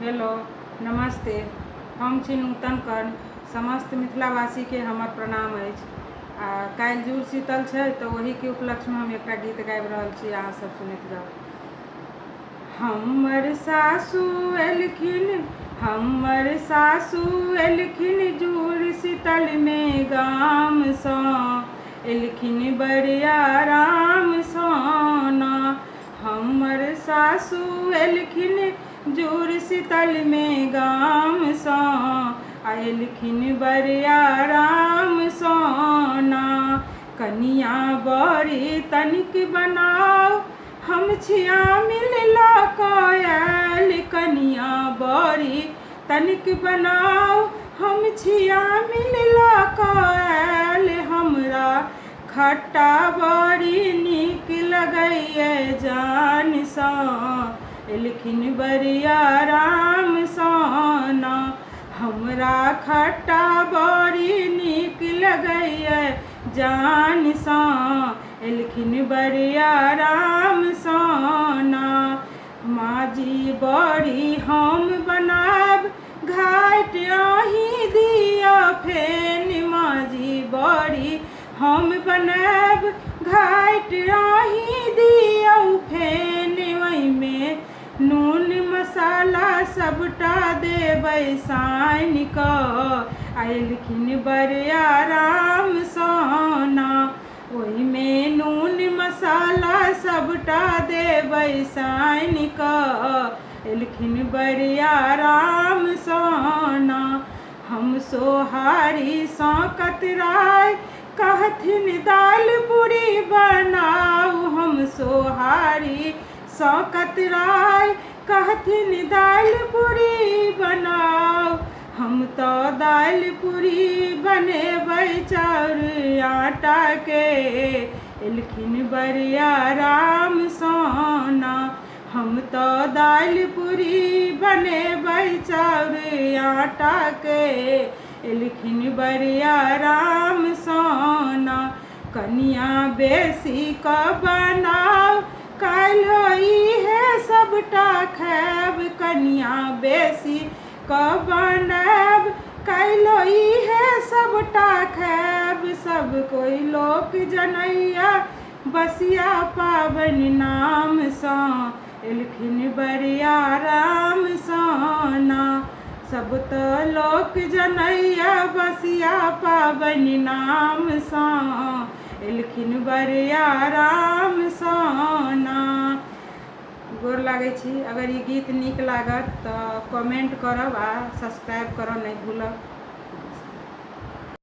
Hello नमस्ते। हम छी नूतन कर्ण। समस्त मिथिलावासी के हमर प्रणाम अछि। काल्हि जुड़ शीतल छै तऽ वही के उपलक्ष्य में हम एक गीत गाबि रहल छी, अहाँ सब सुनैत जाउ। हमर सासू एलखिन जुड़ शीतल में गाम सँ, एलखिन बड़ आराम सँ ना। हमर सासू एलखिन जुड़ शीतल में गाम सँ, एलखिन बड़ आराम सँ ना। कनिया बड़ी तनिक बनाओ, हम छियामिल लऽ कऽ आयल। कनिया बड़ी तनिक बनाओ, हम छियामिल लऽ कऽ आयल। हमरा खट्टा बड़ी नीक लगैए जान सँ, एलखिन बड़ आराम सँ ना। हमरा खट्टा बड़ी नीक लगैए जान सँ, एलखिन बड़ आराम सँ ना। माजी बड़ी हम बनाब, घाट अहीं दिअ फेन। माजी बड़ी हम बनाब, घाट अहीं दियौ फेन। ओहिमे नून मसाला सबटा देबै साइन कऽ, एलखिन बड़ आराम सँ ना। ओहिमे नून मसाला सबटा देबै साइन कऽ, एलखिन बड़ आराम सँ ना। हम सोहारी सँ कतराइ, कहथिन दालि पूरी बनाउ। हम सोहारी सँ कतराइ, कहथिन दालि पूरी बनाउ। हम तऽ दालि पूरी बनेबै चाउर आटा के, एलखिन बड़ आराम सँ ना। हम तऽ दालि पूरी बनेबै चाउर आटा के, एलखिन बड़ आराम सँ ना। कनिया बेसी कऽ बनाउ, काल्हि इहे सबटा खायब। कनिया बेसी कऽ बनायब, काल्हि इहे सबटा खायब। सब कोइ लोक जनैया बसिया पाबनि नाम सँ, एलखिन बड़ आराम सँ ना। सब तऽ लोक जनैया बसिया पाबनि नाम सँ, एलखिन बड़ आराम सँ ना। गोर लागै छी। अगर ई गीत नीक लागत तऽ कमेंट करब आ सब्सक्राइब करब नहि भूलब।